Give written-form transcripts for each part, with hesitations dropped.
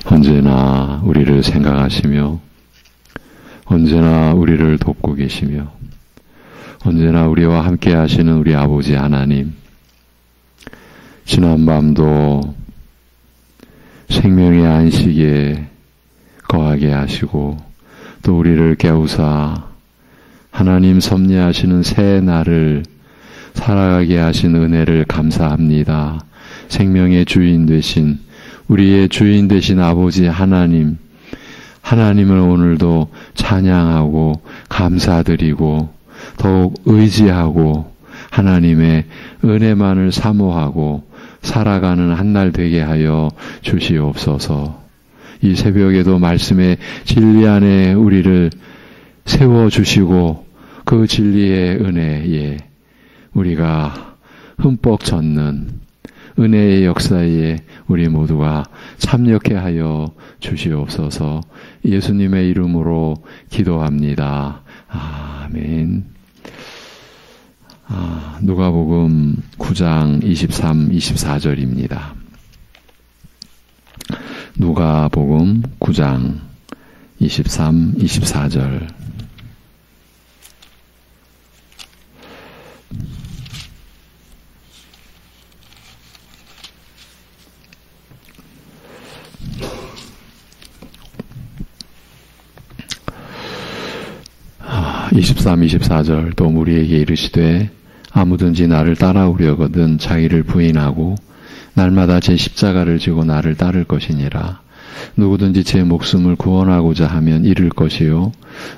언제나 우리를 생각하시며 언제나 우리를 돕고 계시며 언제나 우리와 함께 하시는 우리 아버지 하나님, 지난 밤도 생명의 안식에 거하게 하시고 또 우리를 깨우사 하나님 섭리하시는 새 날을 살아가게 하신 은혜를 감사합니다. 생명의 주인 되신 우리의 주인 되신 아버지 하나님, 하나님을 오늘도 찬양하고 감사드리고 더욱 의지하고 하나님의 은혜만을 사모하고 살아가는 한 날 되게 하여 주시옵소서. 이 새벽에도 말씀의 진리 안에 우리를 세워주시고 그 진리의 은혜에 우리가 흠뻑 젖는 은혜의 역사에 우리 모두가 참여케 하여 주시옵소서. 예수님의 이름으로 기도합니다. 아멘. 누가복음 9장 23, 24절입니다. 누가복음 9장 23, 24절. 아, 23, 24절. 또 무리에게 이르시되 아무든지 나를 따라오려거든 자기를 부인하고 날마다 제 십자가를 지고 나를 따를 것이니라. 누구든지 제 목숨을 구원하고자 하면 잃을 것이요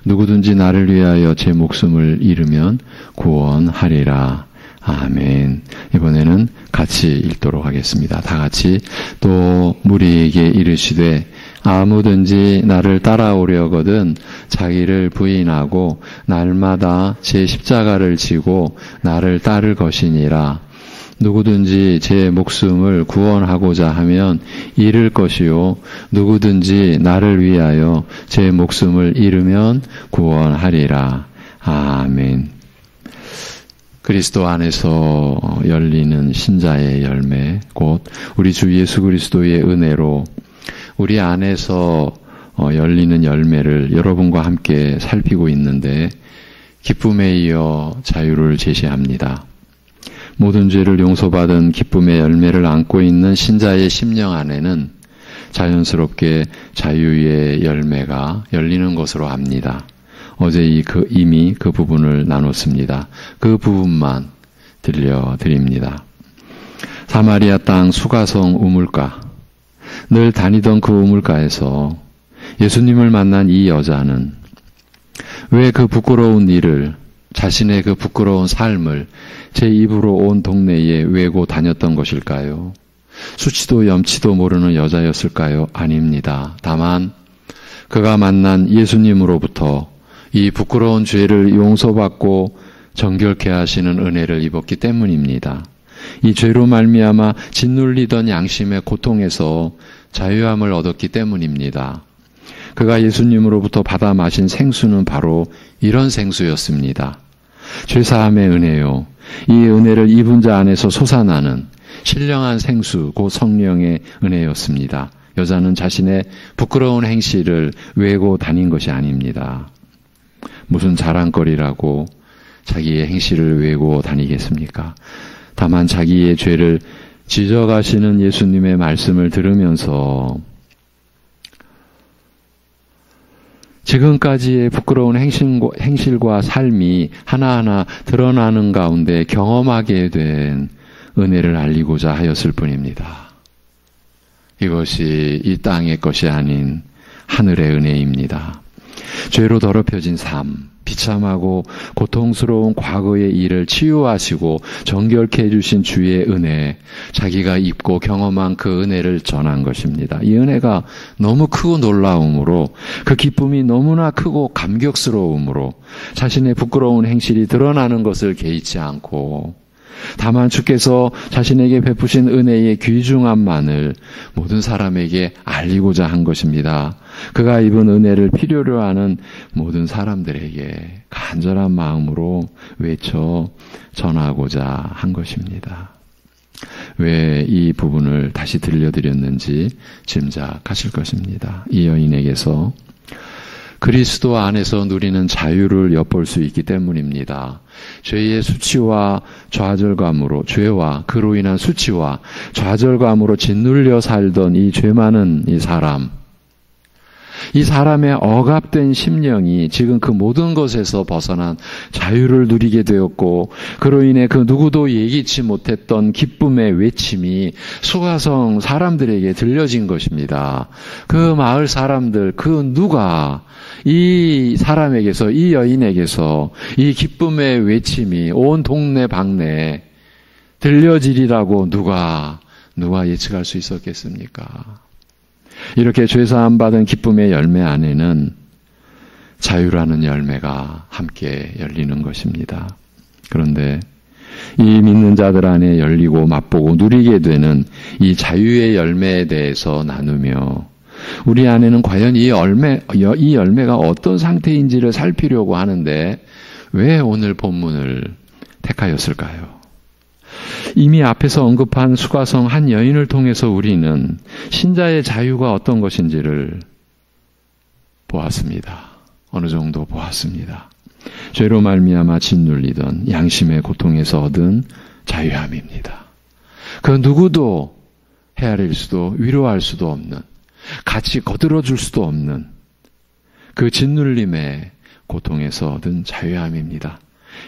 누구든지 나를 위하여 제 목숨을 잃으면 구원하리라. 아멘. 이번에는 같이 읽도록 하겠습니다. 다 같이. 또 무리에게 이르시되 아무든지 나를 따라오려거든 자기를 부인하고 날마다 제 십자가를 지고 나를 따를 것이니라. 누구든지 제 목숨을 구원하고자 하면 잃을 것이요 누구든지 나를 위하여 제 목숨을 잃으면 구원하리라. 아멘. 그리스도 안에서 열리는 신자의 열매, 곧 우리 주 예수 그리스도의 은혜로 우리 안에서 열리는 열매를 여러분과 함께 살피고 있는데 기쁨에 이어 자유를 제시합니다. 모든 죄를 용서받은 기쁨의 열매를 안고 있는 신자의 심령 안에는 자연스럽게 자유의 열매가 열리는 것으로 압니다. 어제 이미 그 부분을 나눴습니다. 그 부분만 들려드립니다. 사마리아 땅 수가성 우물가, 늘 다니던 그 우물가에서 예수님을 만난 이 여자는 왜 그 부끄러운 일을, 자신의 그 부끄러운 삶을 제 입으로 온 동네에 외고 다녔던 것일까요? 수치도 염치도 모르는 여자였을까요? 아닙니다. 다만 그가 만난 예수님으로부터 이 부끄러운 죄를 용서받고 정결케 하시는 은혜를 입었기 때문입니다. 이 죄로 말미암아 짓눌리던 양심의 고통에서 자유함을 얻었기 때문입니다. 그가 예수님으로부터 받아 마신 생수는 바로 이런 생수였습니다. 죄사함의 은혜요. 이 은혜를 입은 자 안에서 솟아나는 신령한 생수, 곧 성령의 은혜였습니다. 여자는 자신의 부끄러운 행실을 외고 다닌 것이 아닙니다. 무슨 자랑거리라고 자기의 행실을 외고 다니겠습니까? 다만 자기의 죄를 지적하시는 예수님의 말씀을 들으면서 지금까지의 부끄러운 행실과 삶이 하나하나 드러나는 가운데 경험하게 된 은혜를 알리고자 하였을 뿐입니다. 이것이 이 땅의 것이 아닌 하늘의 은혜입니다. 죄로 더럽혀진 삶, 비참하고 고통스러운 과거의 일을 치유하시고 정결케 해주신 주의 은혜, 자기가 입고 경험한 그 은혜를 전한 것입니다. 이 은혜가 너무 크고 놀라움으로, 그 기쁨이 너무나 크고 감격스러움으로 자신의 부끄러운 행실이 드러나는 것을 개의치 않고 다만 주께서 자신에게 베푸신 은혜의 귀중함만을 모든 사람에게 알리고자 한 것입니다. 그가 입은 은혜를 필요로 하는 모든 사람들에게 간절한 마음으로 외쳐 전하고자 한 것입니다. 왜 이 부분을 다시 들려드렸는지 짐작하실 것입니다. 이 여인에게서 그리스도 안에서 누리는 자유를 엿볼 수 있기 때문입니다. 죄의 수치와 좌절감으로, 죄와 그로 인한 수치와 좌절감으로 짓눌려 살던 이 죄 많은 이 사람의 억압된 심령이 지금 그 모든 것에서 벗어난 자유를 누리게 되었고, 그로 인해 그 누구도 예기치 못했던 기쁨의 외침이 수가성 사람들에게 들려진 것입니다. 그 마을 사람들, 그 누가 이 사람에게서, 이 여인에게서 이 기쁨의 외침이 온 동네 방네에 들려지리라고 누가 예측할 수 있었겠습니까? 이렇게 죄사함 받은 기쁨의 열매 안에는 자유라는 열매가 함께 열리는 것입니다. 그런데 이 믿는 자들 안에 열리고 맛보고 누리게 되는 이 자유의 열매에 대해서 나누며 우리 안에는 과연 이 열매가 어떤 상태인지를 살피려고 하는데 왜 오늘 본문을 택하였을까요? 이미 앞에서 언급한 수가성 한 여인을 통해서 우리는 신자의 자유가 어떤 것인지를 보았습니다. 어느 정도 보았습니다. 죄로 말미암아 짓눌리던 양심의 고통에서 얻은 자유함입니다. 그 누구도 헤아릴 수도 위로할 수도 없는, 같이 거들어줄 수도 없는 그 짓눌림의 고통에서 얻은 자유함입니다.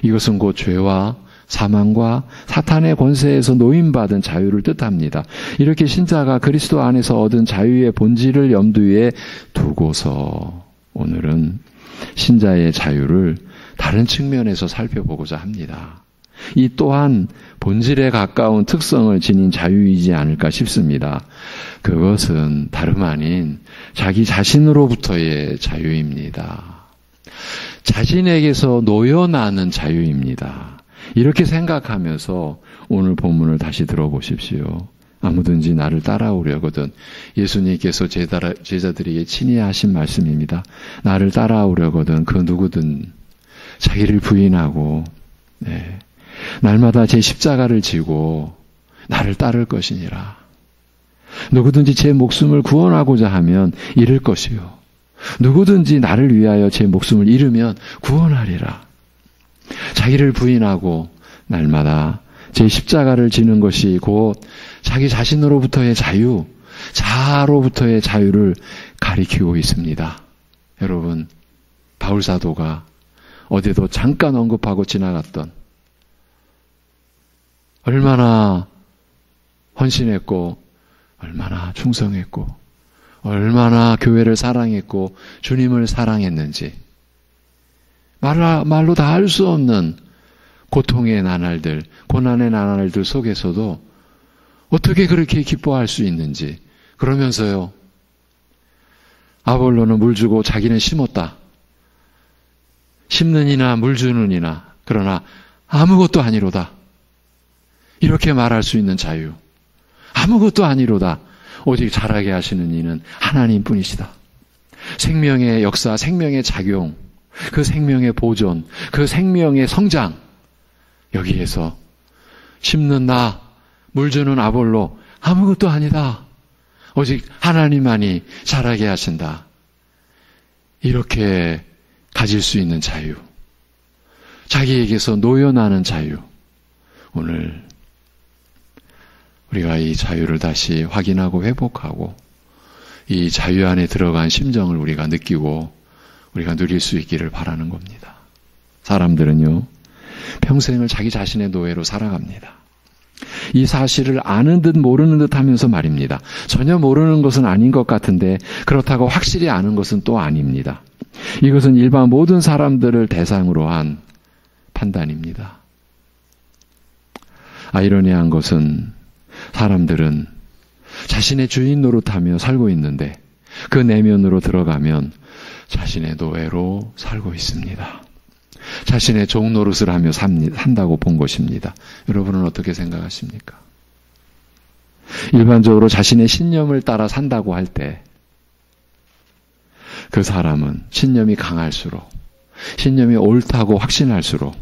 이것은 곧 죄와 사망과 사탄의 권세에서 노임받은 자유를 뜻합니다. 이렇게 신자가 그리스도 안에서 얻은 자유의 본질을 염두에 두고서 오늘은 신자의 자유를 다른 측면에서 살펴보고자 합니다. 이 또한 본질에 가까운 특성을 지닌 자유이지 않을까 싶습니다. 그것은 다름 아닌 자기 자신으로부터의 자유입니다. 자신에게서 놓여나는 자유입니다. 이렇게 생각하면서 오늘 본문을 다시 들어보십시오. 아무든지 나를 따라오려거든, 예수님께서 제자들에게 친히 하신 말씀입니다. 나를 따라오려거든 그 누구든 자기를 부인하고 날마다 제 십자가를 지고 나를 따를 것이니라. 누구든지 제 목숨을 구원하고자 하면 잃을 것이요, 누구든지 나를 위하여 제 목숨을 잃으면 구원하리라. 자기를 부인하고 날마다 제 십자가를 지는 것이 곧 자기 자신으로부터의 자유, 자아로부터의 자유를 가리키고 있습니다. 여러분, 바울사도가 어디도 잠깐 언급하고 지나갔던, 얼마나 헌신했고 얼마나 충성했고 얼마나 교회를 사랑했고 주님을 사랑했는지 말로 다 할 수 없는 고통의 나날들, 고난의 나날들 속에서도 어떻게 그렇게 기뻐할 수 있는지, 그러면서요, 아볼로는 물 주고 자기는 심었다. 심는 이나 물 주는 이나 그러나 아무것도 아니로다. 이렇게 말할 수 있는 자유. 아무것도 아니로다. 오직 자라게 하시는 이는 하나님뿐이시다. 생명의 역사, 생명의 작용, 그 생명의 보존, 그 생명의 성장, 여기에서 심는 나, 물 주는 아볼로 아무것도 아니다. 오직 하나님만이 자라게 하신다. 이렇게 가질 수 있는 자유, 자기에게서 놓여나는 자유. 오늘 우리가 이 자유를 다시 확인하고 회복하고 이 자유 안에 들어간 심정을 우리가 느끼고 우리가 누릴 수 있기를 바라는 겁니다. 사람들은요, 평생을 자기 자신의 노예로 살아갑니다. 이 사실을 아는 듯 모르는 듯 하면서 말입니다. 전혀 모르는 것은 아닌 것 같은데 그렇다고 확실히 아는 것은 또 아닙니다. 이것은 일반 모든 사람들을 대상으로 한 판단입니다. 아이러니한 것은 사람들은 자신의 주인 노릇하며 살고 있는데 그 내면으로 들어가면 자신의 노예로 살고 있습니다. 자신의 종 노릇을 하며 산다고 본 것입니다. 여러분은 어떻게 생각하십니까? 일반적으로 자신의 신념을 따라 산다고 할 때 그 사람은 신념이 강할수록, 신념이 옳다고 확신할수록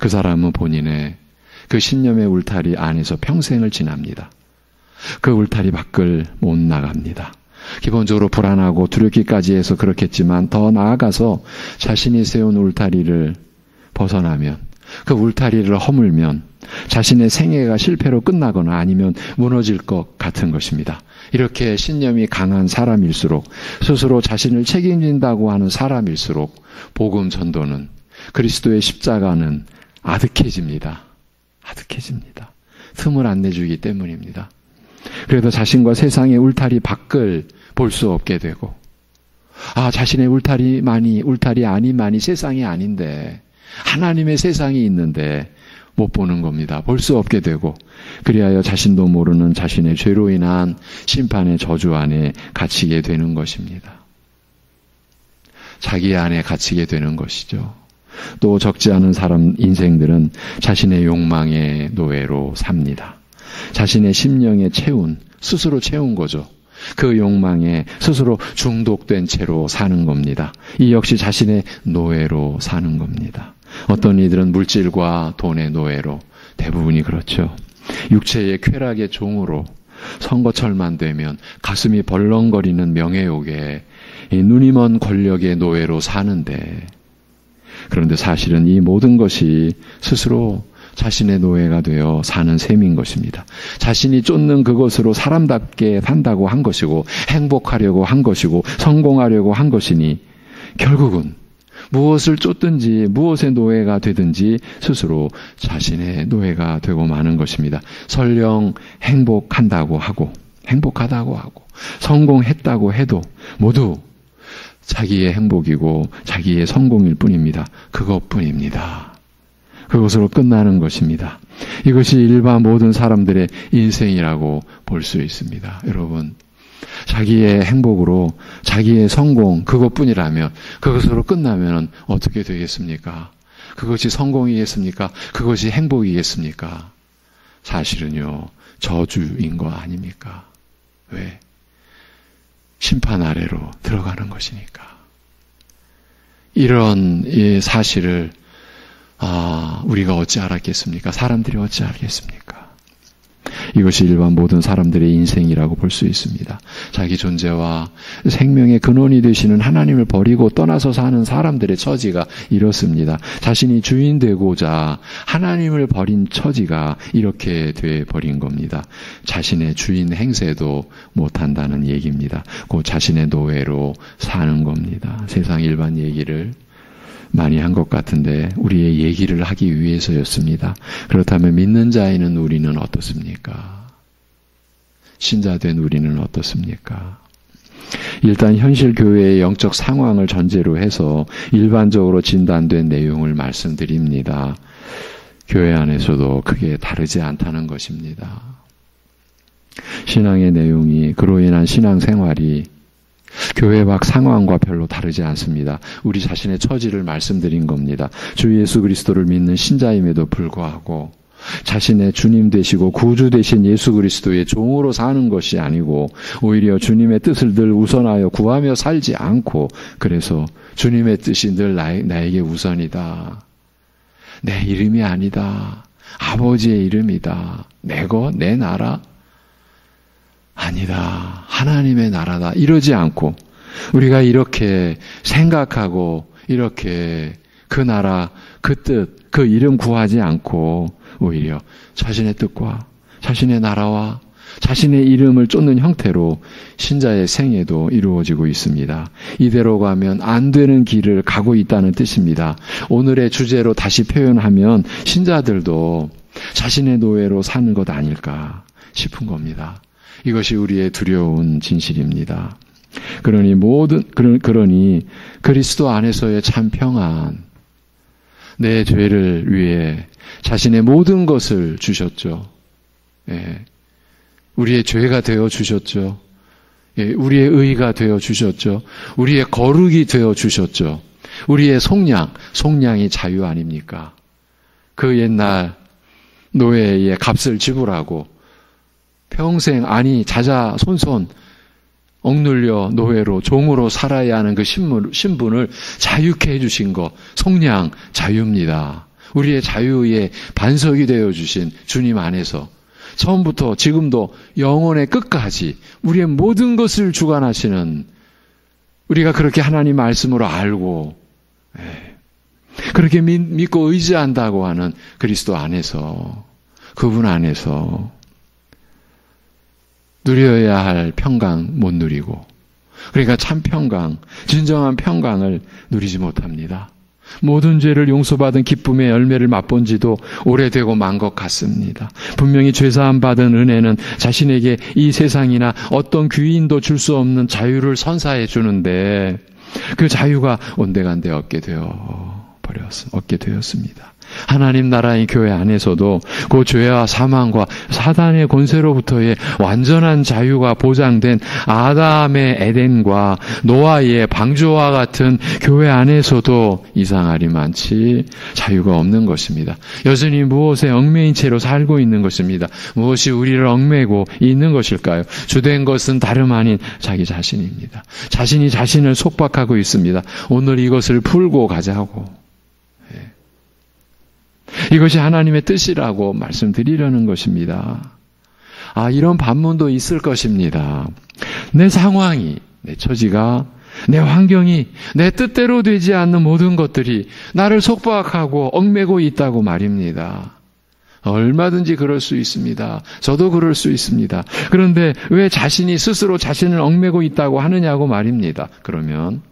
그 사람은 본인의 그 신념의 울타리 안에서 평생을 지납니다. 그 울타리 밖을 못 나갑니다. 기본적으로 불안하고 두렵기까지 해서 그렇겠지만 더 나아가서 자신이 세운 울타리를 벗어나면, 그 울타리를 허물면 자신의 생애가 실패로 끝나거나 아니면 무너질 것 같은 것입니다. 이렇게 신념이 강한 사람일수록, 스스로 자신을 책임진다고 하는 사람일수록 복음 전도는, 그리스도의 십자가는 아득해집니다. 아득해집니다. 틈을 안 내주기 때문입니다. 그래서 자신과 세상의 울타리 밖을 볼 수 없게 되고, 자신의 울타리 아니만이 세상이 아닌데, 하나님의 세상이 있는데 못 보는 겁니다. 볼 수 없게 되고, 그리하여 자신도 모르는 자신의 죄로 인한 심판의 저주 안에 갇히게 되는 것입니다. 자기 안에 갇히게 되는 것이죠. 또 적지 않은 사람 인생들은 자신의 욕망의 노예로 삽니다. 자신의 심령에 스스로 채운 거죠. 그 욕망에 스스로 중독된 채로 사는 겁니다. 이 역시 자신의 노예로 사는 겁니다. 어떤 이들은 물질과 돈의 노예로, 대부분이 그렇죠. 육체의 쾌락의 종으로, 선거철만 되면 가슴이 벌렁거리는 명예욕에, 눈이 먼 권력의 노예로 사는데, 그런데 사실은 이 모든 것이 스스로 자신의 노예가 되어 사는 셈인 것입니다. 자신이 쫓는 그것으로 사람답게 산다고 한 것이고, 행복하려고 한 것이고, 성공하려고 한 것이니 결국은 무엇을 쫓든지 무엇의 노예가 되든지 스스로 자신의 노예가 되고 마는 것입니다. 설령 행복하다고 하고 성공했다고 해도 모두 자기의 행복이고 자기의 성공일 뿐입니다. 그것뿐입니다. 그것으로 끝나는 것입니다. 이것이 일반 모든 사람들의 인생이라고 볼 수 있습니다. 여러분, 자기의 행복으로 자기의 성공 그것뿐이라면, 그것으로 끝나면 어떻게 되겠습니까? 그것이 성공이겠습니까? 그것이 행복이겠습니까? 사실은요, 저주인 거 아닙니까? 왜? 심판 아래로 들어가는 것이니까. 이런 사실을 우리가 어찌 알았겠습니까? 사람들이 어찌 알겠습니까? 이것이 일반 모든 사람들의 인생이라고 볼 수 있습니다. 자기 존재와 생명의 근원이 되시는 하나님을 버리고 떠나서 사는 사람들의 처지가 이렇습니다. 자신이 주인 되고자 하나님을 버린 처지가 이렇게 돼 버린 겁니다. 자신의 주인 행세도 못한다는 얘기입니다. 곧 자신의 노예로 사는 겁니다. 세상 일반 얘기를 많이 한 것 같은데 우리의 얘기를 하기 위해서였습니다. 그렇다면 믿는 자에는 우리는 어떻습니까? 신자된 우리는 어떻습니까? 일단 현실 교회의 영적 상황을 전제로 해서 일반적으로 진단된 내용을 말씀드립니다. 교회 안에서도 크게 다르지 않다는 것입니다. 신앙의 내용이, 그로 인한 신앙생활이 교회 밖 상황과 별로 다르지 않습니다. 우리 자신의 처지를 말씀드린 겁니다. 주 예수 그리스도를 믿는 신자임에도 불구하고 자신의 주님 되시고 구주 되신 예수 그리스도의 종으로 사는 것이 아니고 오히려 주님의 뜻을 늘 우선하여 구하며 살지 않고, 그래서 주님의 뜻이 늘 나에게 우선이다. 내 이름이 아니다. 아버지의 이름이다. 내 나라? 아니다. 하나님의 나라다. 이러지 않고 우리가 이렇게 생각하고 이렇게 그 나라, 그 뜻, 그 이름 구하지 않고 오히려 자신의 뜻과 자신의 나라와 자신의 이름을 쫓는 형태로 신자의 생애도 이루어지고 있습니다. 이대로 가면 안 되는 길을 가고 있다는 뜻입니다. 오늘의 주제로 다시 표현하면 신자들도 자신의 노예로 사는 것 아닐까 싶은 겁니다. 이것이 우리의 두려운 진실입니다. 그러니 그리스도 안에서의 참 평안, 내 죄를 위해 자신의 모든 것을 주셨죠. 예. 우리의 죄가 되어 주셨죠. 예. 우리의 의가 되어 주셨죠. 우리의 거룩이 되어 주셨죠. 우리의 속량이 자유 아닙니까? 그 옛날 노예의 값을 지불하고 평생 자자손손 억눌려 노예로 종으로 살아야 하는 그 신분을 자유케 해주신 것, 속량 자유입니다. 우리의 자유의 반석이 되어주신 주님 안에서 처음부터 지금도 영혼의 끝까지 우리의 모든 것을 주관하시는, 우리가 그렇게 하나님 말씀으로 알고 그렇게 믿고 의지한다고 하는 그리스도 안에서, 그분 안에서 누려야 할 평강 못 누리고, 그러니까 참 평강, 진정한 평강을 누리지 못합니다. 모든 죄를 용서받은 기쁨의 열매를 맛본 지도 오래되고 만 것 같습니다. 분명히 죄사함 받은 은혜는 자신에게 이 세상이나 어떤 귀인도 줄 수 없는 자유를 선사해 주는데, 그 자유가 온데간데 얻게 되었습니다. 하나님 나라의 교회 안에서도 그 죄와 사망과 사단의 권세로부터의 완전한 자유가 보장된 아담의 에덴과 노아의 방주와 같은 교회 안에서도 이상하리 많지 자유가 없는 것입니다. 여전히 무엇에 얽매인 채로 살고 있는 것입니다. 무엇이 우리를 얽매고 있는 것일까요? 주된 것은 다름 아닌 자기 자신입니다. 자신이 자신을 속박하고 있습니다. 오늘 이것을 풀고 가자고. 이것이 하나님의 뜻이라고 말씀드리려는 것입니다. 이런 반문도 있을 것입니다. 내 상황이, 내 처지가, 내 환경이 내 뜻대로 되지 않는 모든 것들이 나를 속박하고 얽매고 있다고 말입니다. 얼마든지 그럴 수 있습니다. 저도 그럴 수 있습니다. 그런데 왜 자신이 스스로 자신을 얽매고 있다고 하느냐고 말입니다. 그러면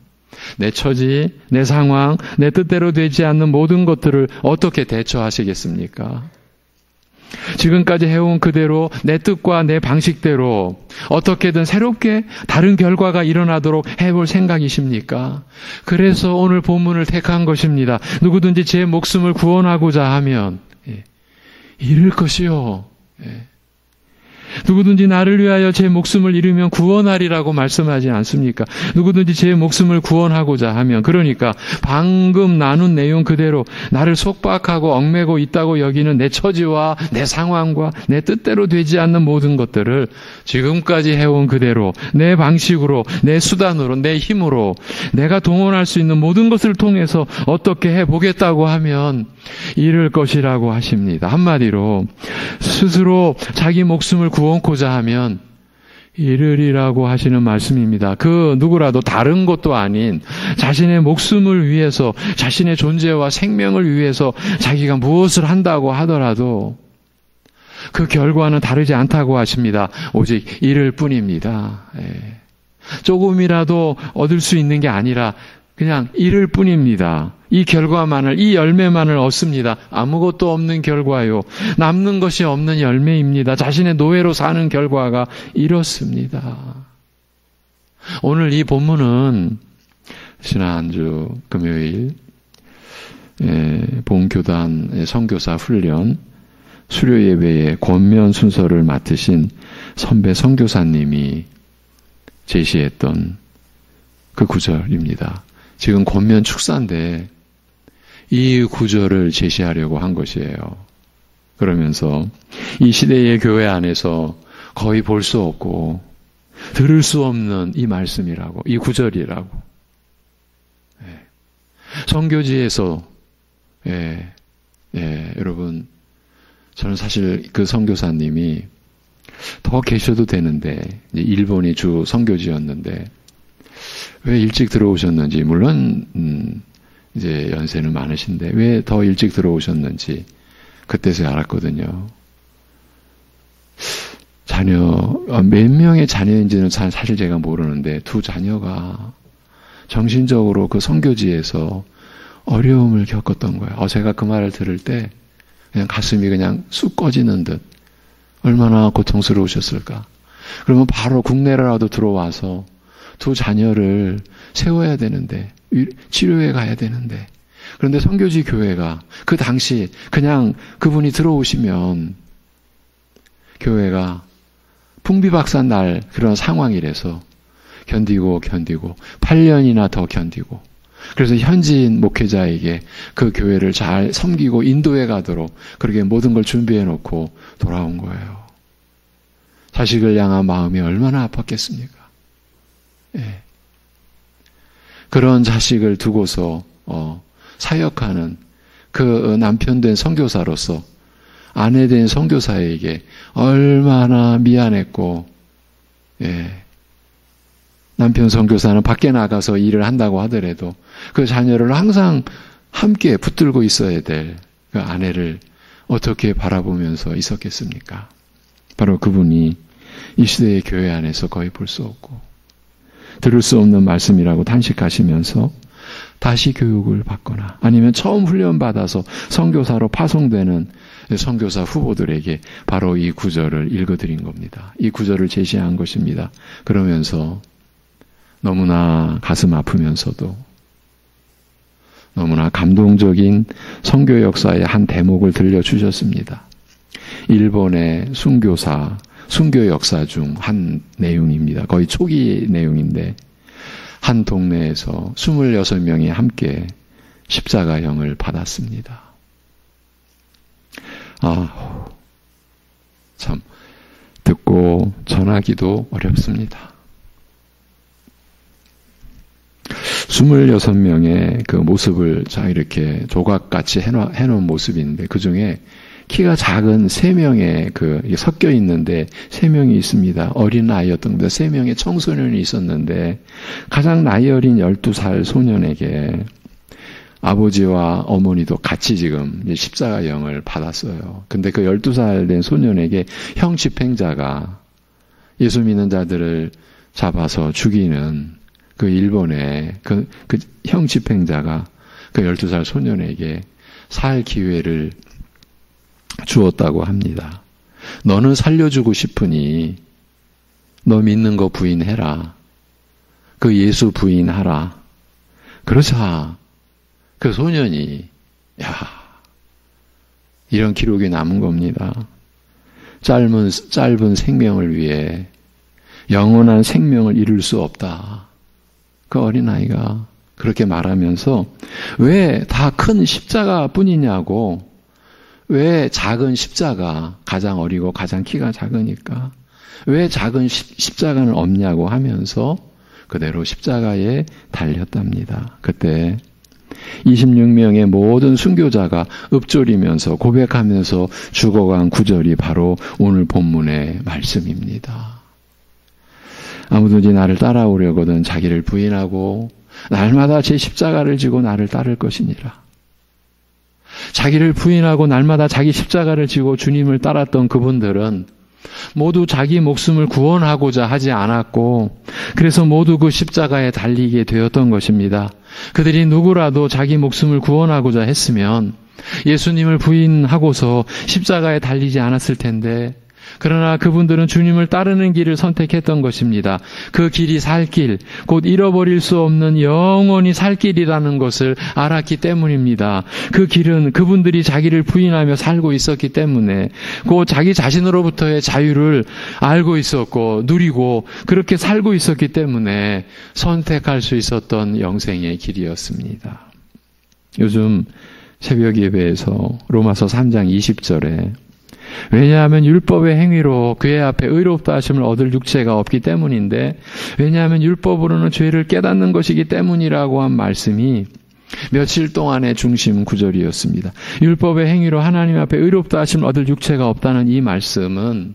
내 처지, 내 상황, 내 뜻대로 되지 않는 모든 것들을 어떻게 대처하시겠습니까? 지금까지 해온 그대로 내 뜻과 내 방식대로 어떻게든 새롭게 다른 결과가 일어나도록 해볼 생각이십니까? 그래서 오늘 본문을 택한 것입니다. 누구든지 제 목숨을 구원하고자 하면 잃을 것이요. 누구든지 나를 위하여 제 목숨을 잃으면 구원하리라고 말씀하지 않습니까? 누구든지 제 목숨을 구원하고자 하면, 그러니까 방금 나눈 내용 그대로 나를 속박하고 얽매고 있다고 여기는 내 처지와 내 상황과 내 뜻대로 되지 않는 모든 것들을 지금까지 해온 그대로 내 방식으로, 내 수단으로, 내 힘으로 내가 동원할 수 있는 모든 것을 통해서 어떻게 해보겠다고 하면 잃을 것이라고 하십니다. 한마디로 스스로 자기 목숨을 구원코자 하면 잃으리라고 하시는 말씀입니다. 그 누구라도 다른 것도 아닌 자신의 목숨을 위해서, 자신의 존재와 생명을 위해서 자기가 무엇을 한다고 하더라도 그 결과는 다르지 않다고 하십니다. 오직 잃을 뿐입니다. 조금이라도 얻을 수 있는 게 아니라 그냥 잃을 뿐입니다. 이 결과만을, 이 열매만을 얻습니다. 아무것도 없는 결과요. 남는 것이 없는 열매입니다. 자신의 노예로 사는 결과가 이렇습니다. 오늘 이 본문은 지난주 금요일 본교단 선교사 훈련 수료 예배의 권면 순서를 맡으신 선배 선교사님이 제시했던 그 구절입니다. 지금 권면 축사인데 이 구절을 제시하려고 한 것이에요. 그러면서 이 시대의 교회 안에서 거의 볼 수 없고 들을 수 없는 이 말씀이라고, 이 구절이라고. 선교지에서 여러분, 저는 사실 그 선교사님이 더 계셔도 되는데, 일본이 주 선교지였는데 왜 일찍 들어오셨는지, 물론 이제 연세는 많으신데 왜 더 일찍 들어오셨는지 그때서야 알았거든요. 자녀, 몇 명의 자녀인지는 사실 제가 모르는데 두 자녀가 정신적으로 그 선교지에서 어려움을 겪었던 거예요. 제가 그 말을 들을 때 그냥 가슴이 그냥 쑥 꺼지는 듯, 얼마나 고통스러우셨을까. 그러면 바로 국내라도 들어와서 두 자녀를 세워야 되는데, 치료해 가야 되는데, 그런데 선교지 교회가 그 당시 그냥 그분이 들어오시면 교회가 풍비박산 날 그런 상황이라서 견디고 8년이나 더 견디고, 그래서 현지인 목회자에게 그 교회를 잘 섬기고 인도해 가도록 그렇게 모든 걸 준비해 놓고 돌아온 거예요. 자식을 향한 마음이 얼마나 아팠겠습니까? 그런 자식을 두고서 사역하는 그 남편 된 선교사로서 아내 된 선교사에게 얼마나 미안했고, 남편 선교사는 밖에 나가서 일을 한다고 하더라도 그 자녀를 항상 함께 붙들고 있어야 될 그 아내를 어떻게 바라보면서 있었겠습니까? 바로 그분이 이 시대의 교회 안에서 거의 볼 수 없고 들을 수 없는 말씀이라고 탄식하시면서 다시 교육을 받거나 아니면 처음 훈련받아서 선교사로 파송되는 선교사 후보들에게 바로 이 구절을 읽어드린 겁니다. 이 구절을 제시한 것입니다. 그러면서 너무나 가슴 아프면서도 너무나 감동적인 선교 역사의 한 대목을 들려주셨습니다. 일본의 순교 역사 중 한 내용입니다. 거의 초기 내용인데 한 동네에서 26명이 함께 십자가형을 받았습니다. 참 듣고 전하기도 어렵습니다. 26명의 그 모습을 이렇게 조각같이 해놓은 모습인데 그 중에 키가 작은 3명의 섞여 있는데 3명이 있습니다. 어린 아이였던 겁니다. 3명의 청소년이 있었는데 가장 나이 어린 12살 소년에게 아버지와 어머니도 같이 지금 십자가형을 받았어요. 근데 그 12살 된 소년에게 형 집행자가 예수 믿는 자들을 잡아서 죽이는 그 일본의 그 형 집행자가 그 12살 소년에게 살 기회를 주었다고 합니다. 너는 살려주고 싶으니 너 믿는 거 부인해라. 그 예수 부인하라. 그러자 그 소년이 이런 기록이 남은 겁니다. 짧은 생명을 위해 영원한 생명을 잃을 수 없다. 그 어린아이가 그렇게 말하면서 왜 다 큰 십자가 뿐이냐고, 왜 작은 십자가, 가장 어리고 가장 키가 작으니까 왜 작은 십자가는 없냐고 하면서 그대로 십자가에 달렸답니다. 그때 26명의 모든 순교자가 읊조리면서 고백하면서 죽어간 구절이 바로 오늘 본문의 말씀입니다. 아무든지 나를 따라오려거든 자기를 부인하고 날마다 제 십자가를 지고 나를 따를 것이니라. 자기를 부인하고 날마다 자기 십자가를 지고 주님을 따랐던 그분들은 모두 자기 목숨을 구원하고자 하지 않았고 그래서 모두 그 십자가에 달리게 되었던 것입니다. 그들이 누구라도 자기 목숨을 구원하고자 했으면 예수님을 부인하고서 십자가에 달리지 않았을 텐데, 그러나 그분들은 주님을 따르는 길을 선택했던 것입니다. 그 길이 살 길, 곧 잃어버릴 수 없는 영원히 살 길이라는 것을 알았기 때문입니다. 그 길은 그분들이 자기를 부인하며 살고 있었기 때문에, 곧 자기 자신으로부터의 자유를 알고 있었고 누리고 그렇게 살고 있었기 때문에 선택할 수 있었던 영생의 길이었습니다. 요즘 새벽 예배에서 로마서 3장 20절에 왜냐하면 율법의 행위로 그의 앞에 의롭다 하심을 얻을 육체가 없기 때문인데, 왜냐하면 율법으로는 죄를 깨닫는 것이기 때문이라고 한 말씀이 며칠 동안의 중심 구절이었습니다. 율법의 행위로 하나님 앞에 의롭다 하심을 얻을 육체가 없다는 이 말씀은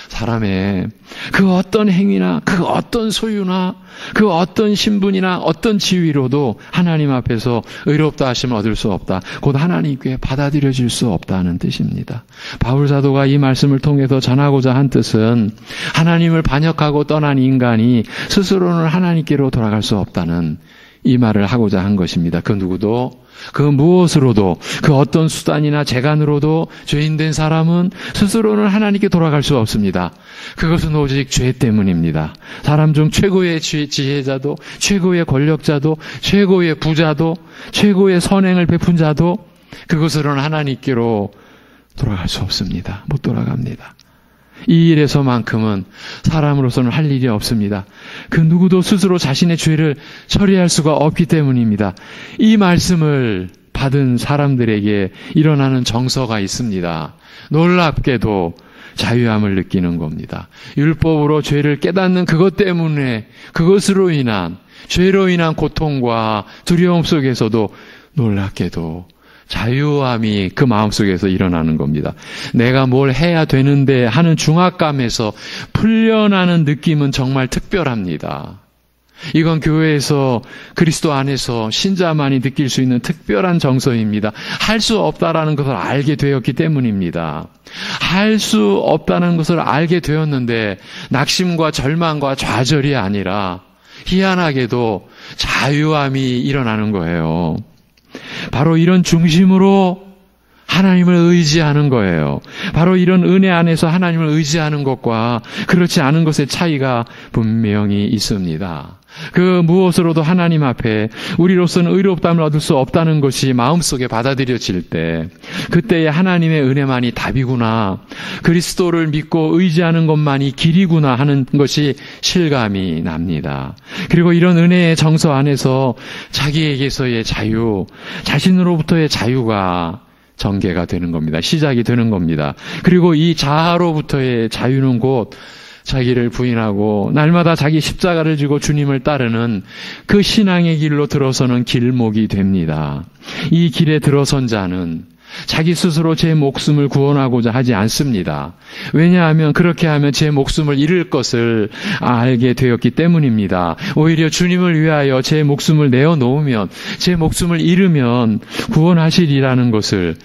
사람의 그 어떤 행위나 그 어떤 소유나 그 어떤 신분이나 어떤 지위로도 하나님 앞에서 의롭다 하심을 얻을 수 없다. 곧 하나님께 받아들여질 수 없다는 뜻입니다. 바울 사도가 이 말씀을 통해서 전하고자 한 뜻은 하나님을 반역하고 떠난 인간이 스스로는 하나님께로 돌아갈 수 없다는 이 말을 하고자 한 것입니다. 그 누구도, 그 무엇으로도, 그 어떤 수단이나 재간으로도 죄인된 사람은 스스로는 하나님께 돌아갈 수 없습니다. 그것은 오직 죄 때문입니다. 사람 중 최고의 지혜자도, 최고의 권력자도, 최고의 부자도, 최고의 선행을 베푼 자도 그것으로는 하나님께로 돌아갈 수 없습니다. 못 돌아갑니다. 이 일에서만큼은 사람으로서는 할 일이 없습니다. 그 누구도 스스로 자신의 죄를 처리할 수가 없기 때문입니다. 이 말씀을 받은 사람들에게 일어나는 정서가 있습니다. 놀랍게도 자유함을 느끼는 겁니다. 율법으로 죄를 깨닫는 그것 때문에, 그것으로 인한, 죄로 인한 고통과 두려움 속에서도 놀랍게도 자유함이 그 마음속에서 일어나는 겁니다. 내가 뭘 해야 되는데 하는 중압감에서 풀려나는 느낌은 정말 특별합니다. 이건 교회에서 그리스도 안에서 신자만이 느낄 수 있는 특별한 정서입니다. 할 수 없다라는 것을 알게 되었기 때문입니다. 할 수 없다는 것을 알게 되었는데 낙심과 절망과 좌절이 아니라 희한하게도 자유함이 일어나는 거예요. 바로 이런 중심으로 하나님을 의지하는 거예요. 바로 이런 은혜 안에서 하나님을 의지하는 것과 그렇지 않은 것의 차이가 분명히 있습니다. 그 무엇으로도 하나님 앞에 우리로서는 의롭다함을 얻을 수 없다는 것이 마음속에 받아들여질 때, 그때에 하나님의 은혜만이 답이구나, 그리스도를 믿고 의지하는 것만이 길이구나 하는 것이 실감이 납니다. 그리고 이런 은혜의 정서 안에서 자기에게서의 자유, 자신으로부터의 자유가 전개가 되는 겁니다. 시작이 되는 겁니다. 그리고 이 자아로부터의 자유는 곧 자기를 부인하고 날마다 자기 십자가를 지고 주님을 따르는 그 신앙의 길로 들어서는 길목이 됩니다. 이 길에 들어선 자는 자기 스스로 제 목숨을 구원하고자 하지 않습니다. 왜냐하면 그렇게 하면 제 목숨을 잃을 것을 알게 되었기 때문입니다. 오히려 주님을 위하여 제 목숨을 내어놓으면, 제 목숨을 잃으면 구원하시리라는 것을,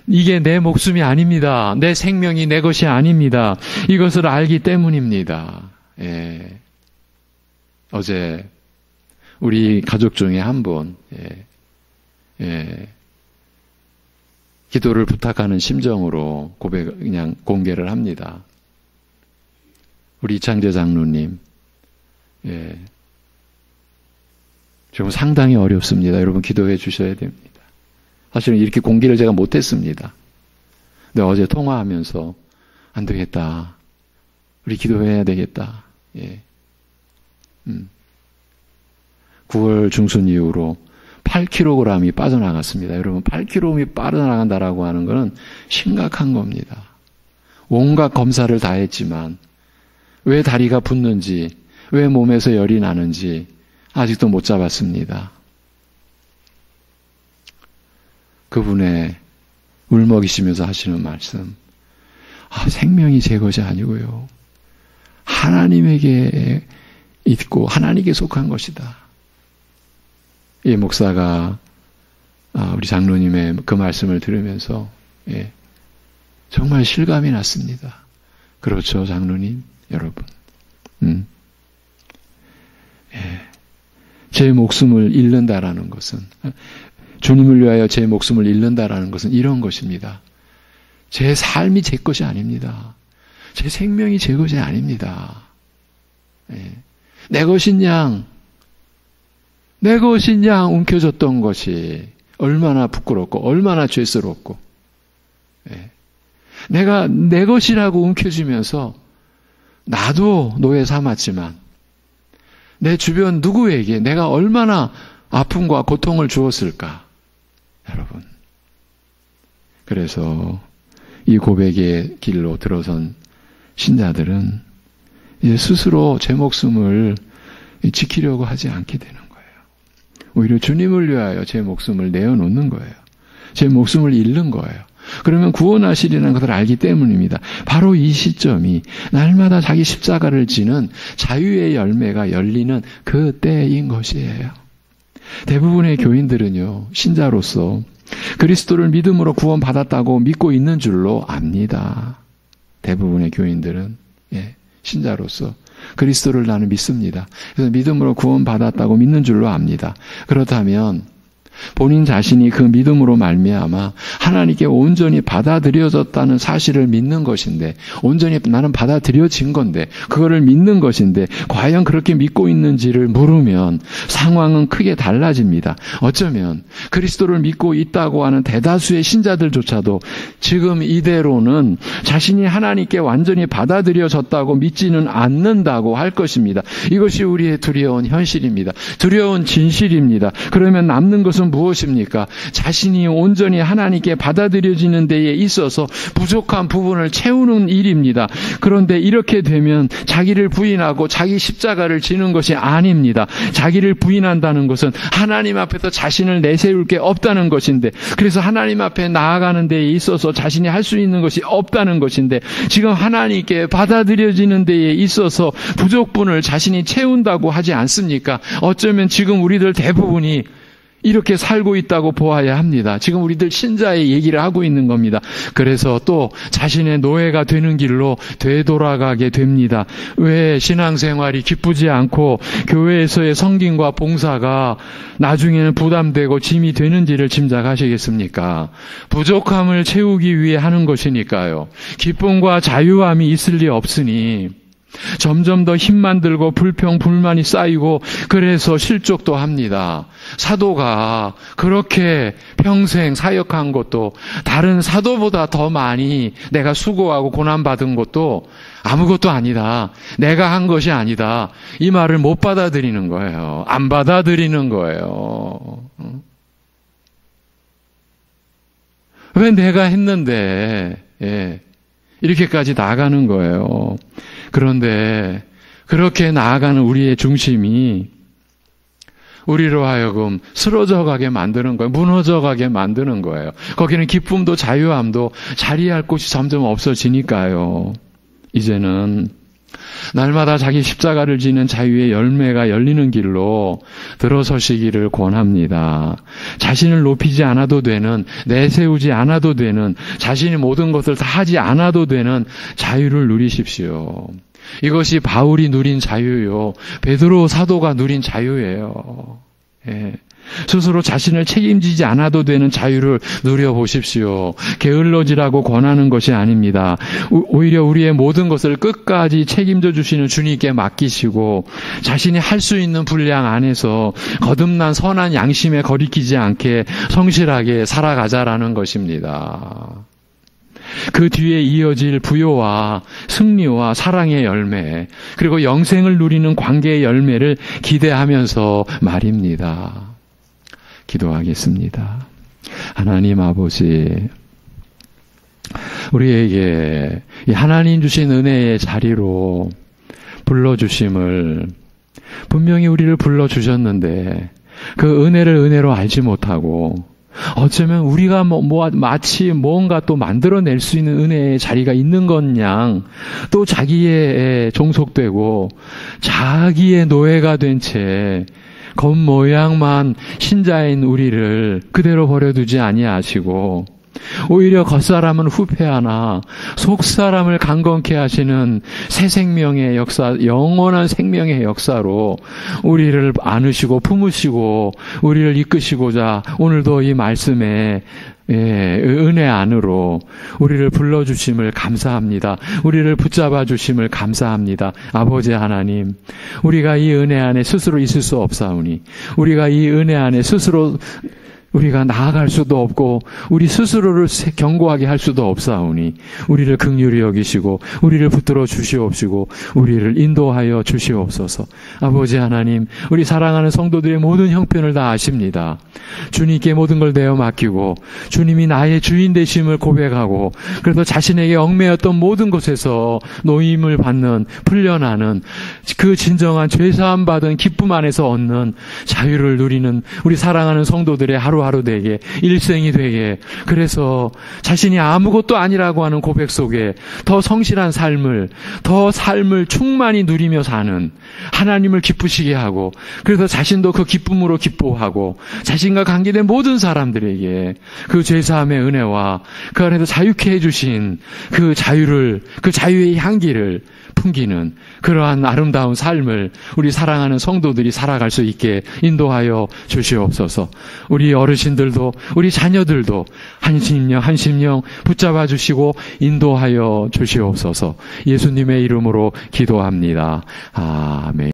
이게 내 목숨이 아닙니다. 내 생명이 내 것이 아닙니다. 이것을 알기 때문입니다. 예. 어제 우리 가족 중에 한 분, 기도를 부탁하는 심정으로 그냥 공개를 합니다. 우리 이창재 장로님, 지금 상당히 어렵습니다. 여러분 기도해 주셔야 됩니다. 사실은 이렇게 공개를 제가 못했습니다. 근데 어제 통화하면서 안 되겠다. 우리 기도해야 되겠다. 9월 중순 이후로 8kg이 빠져나갔습니다. 여러분 8kg이 빠져나간다라고 하는 것은 심각한 겁니다. 온갖 검사를 다 했지만 왜 다리가 붓는지, 왜 몸에서 열이 나는지 아직도 못 잡았습니다. 그분의 울먹이시면서 하시는 말씀, 생명이 제 것이 아니고요, 하나님에게 있고 하나님께 속한 것이다. 이 목사가 우리 장로님의 그 말씀을 들으면서 정말 실감이 났습니다. 그렇죠, 장로님 여러분. 제 목숨을 잃는다라는 것은, 주님을 위하여 제 목숨을 잃는다라는 것은 이런 것입니다. 제 삶이 제 것이 아닙니다. 제 생명이 제 것이 아닙니다. 내 것인 양 움켜졌던 것이 얼마나 부끄럽고 얼마나 죄스럽고, 내가 내 것이라고 움켜쥐면서 나도 노예 삼았지만 내 주변 누구에게 내가 얼마나 아픔과 고통을 주었을까, 여러분. 그래서 이 고백의 길로 들어선 신자들은 이제 스스로 제 목숨을 지키려고 하지 않게 되는 거예요. 오히려 주님을 위하여 제 목숨을 내어놓는 거예요. 제 목숨을 잃는 거예요. 그러면 구원하시리라는 것을 알기 때문입니다. 바로 이 시점이 날마다 자기 십자가를 지는 자유의 열매가 열리는 그 때인 것이에요. 대부분의 교인들은요, 신자로서 그리스도를 믿음으로 구원받았다고 믿고 있는 줄로 압니다. 대부분의 교인들은 신자로서 그리스도를 나는 믿습니다. 그래서 믿음으로 구원받았다고 믿는 줄로 압니다. 그렇다면 본인 자신이 그 믿음으로 말미암아 하나님께 온전히 받아들여졌다는 사실을 믿는 것인데, 온전히 나는 받아들여진 건데, 그거를 믿는 것인데 과연 그렇게 믿고 있는지를 물으면 상황은 크게 달라집니다. 어쩌면 그리스도를 믿고 있다고 하는 대다수의 신자들조차도 지금 이대로는 자신이 하나님께 완전히 받아들여졌다고 믿지는 않는다고 할 것입니다. 이것이 우리의 두려운 현실입니다. 두려운 진실입니다. 그러면 남는 것은 것은 무엇입니까? 자신이 온전히 하나님께 받아들여지는 데에 있어서 부족한 부분을 채우는 일입니다. 그런데 이렇게 되면 자기를 부인하고 자기 십자가를 지는 것이 아닙니다. 자기를 부인한다는 것은 하나님 앞에서 자신을 내세울 게 없다는 것인데, 그래서 하나님 앞에 나아가는 데에 있어서 자신이 할 수 있는 것이 없다는 것인데, 지금 하나님께 받아들여지는 데에 있어서 부족분을 자신이 채운다고 하지 않습니까? 어쩌면 지금 우리들 대부분이 이렇게 살고 있다고 보아야 합니다. 지금 우리들 신자의 얘기를 하고 있는 겁니다. 그래서 또 자신의 노예가 되는 길로 되돌아가게 됩니다. 왜 신앙생활이 기쁘지 않고 교회에서의 성김과 봉사가 나중에는 부담되고 짐이 되는지를 짐작하시겠습니까? 부족함을 채우기 위해 하는 것이니까요. 기쁨과 자유함이 있을 리 없으니 점점 더 힘만 들고 불평, 불만이 쌓이고 그래서 실족도 합니다. 사도가 그렇게 평생 사역한 것도 다른 사도보다 더 많이 내가 수고하고 고난받은 것도 아무것도 아니다. 내가 한 것이 아니다. 이 말을 못 받아들이는 거예요. 안 받아들이는 거예요. 왜 내가 했는데 이렇게까지 나가는 거예요. 그런데 그렇게 나아가는 우리의 중심이 우리로 하여금 쓰러져 가게 만드는 거예요. 무너져 가게 만드는 거예요. 거기는 기쁨도 자유함도 자리할 곳이 점점 없어지니까요. 이제는 날마다 자기 십자가를 지는 자유의 열매가 열리는 길로 들어서시기를 권합니다. 자신을 높이지 않아도 되는, 내세우지 않아도 되는, 자신이 모든 것을 다 하지 않아도 되는 자유를 누리십시오. 이것이 바울이 누린 자유요, 베드로 사도가 누린 자유예요. 스스로 자신을 책임지지 않아도 되는 자유를 누려보십시오. 게을러지라고 권하는 것이 아닙니다. 오히려 우리의 모든 것을 끝까지 책임져 주시는 주님께 맡기시고 자신이 할 수 있는 분량 안에서 거듭난 선한 양심에 거리끼지 않게 성실하게 살아가자라는 것입니다. 그 뒤에 이어질 부요와 승리와 사랑의 열매, 그리고 영생을 누리는 관계의 열매를 기대하면서 말입니다. 기도하겠습니다. 하나님 아버지, 우리에게 이 하나님 주신 은혜의 자리로 불러주심을, 분명히 우리를 불러주셨는데 그 은혜를 은혜로 알지 못하고 어쩌면 우리가 마치 뭔가 또 만들어낼 수 있는 은혜의 자리가 있는 것 양 또 자기의 종속되고 자기의 노예가 된 채 겉모양만 신자인 우리를 그대로 버려두지 아니하시고 오히려 겉사람은 후패하나 속사람을 강건케 하시는 새 생명의 역사, 영원한 생명의 역사로 우리를 안으시고 품으시고 우리를 이끄시고자 오늘도 이 말씀에 은혜 안으로 우리를 불러주심을 감사합니다. 우리를 붙잡아 주심을 감사합니다. 아버지 하나님, 우리가 이 은혜 안에 스스로 있을 수 없사오니, 우리가 이 은혜 안에 스스로 우리가 나아갈 수도 없고 우리 스스로를 견고하게 할 수도 없사오니 우리를 긍휼히 여기시고 우리를 붙들어 주시옵시고 우리를 인도하여 주시옵소서. 아버지 하나님, 우리 사랑하는 성도들의 모든 형편을 다 아십니다. 주님께 모든 걸 내어 맡기고 주님이 나의 주인 되심을 고백하고 그래서 자신에게 얽매였던 모든 것에서 노임을 받는, 풀려나는 그 진정한 죄사함 받은 기쁨 안에서 얻는 자유를 누리는 우리 사랑하는 성도들의 하루하루 되게, 일생이 되게, 그래서 자신이 아무것도 아니라고 하는 고백 속에 더 성실한 삶을, 더 삶을 충만히 누리며 사는, 하나님을 기쁘시게 하고 그래서 자신도 그 기쁨으로 기뻐하고 자신과 관계된 모든 사람들에게 그 죄사함의 은혜와 그 안에서 자유케 해주신 그 자유를, 그 자유의 향기를 풍기는 그러한 아름다운 삶을 우리 사랑하는 성도들이 살아갈 수 있게 인도하여 주시옵소서. 우리 어르신들도 우리 자녀들도 한 심령 붙잡아 주시고 인도하여 주시옵소서. 예수님의 이름으로 기도합니다. 아멘.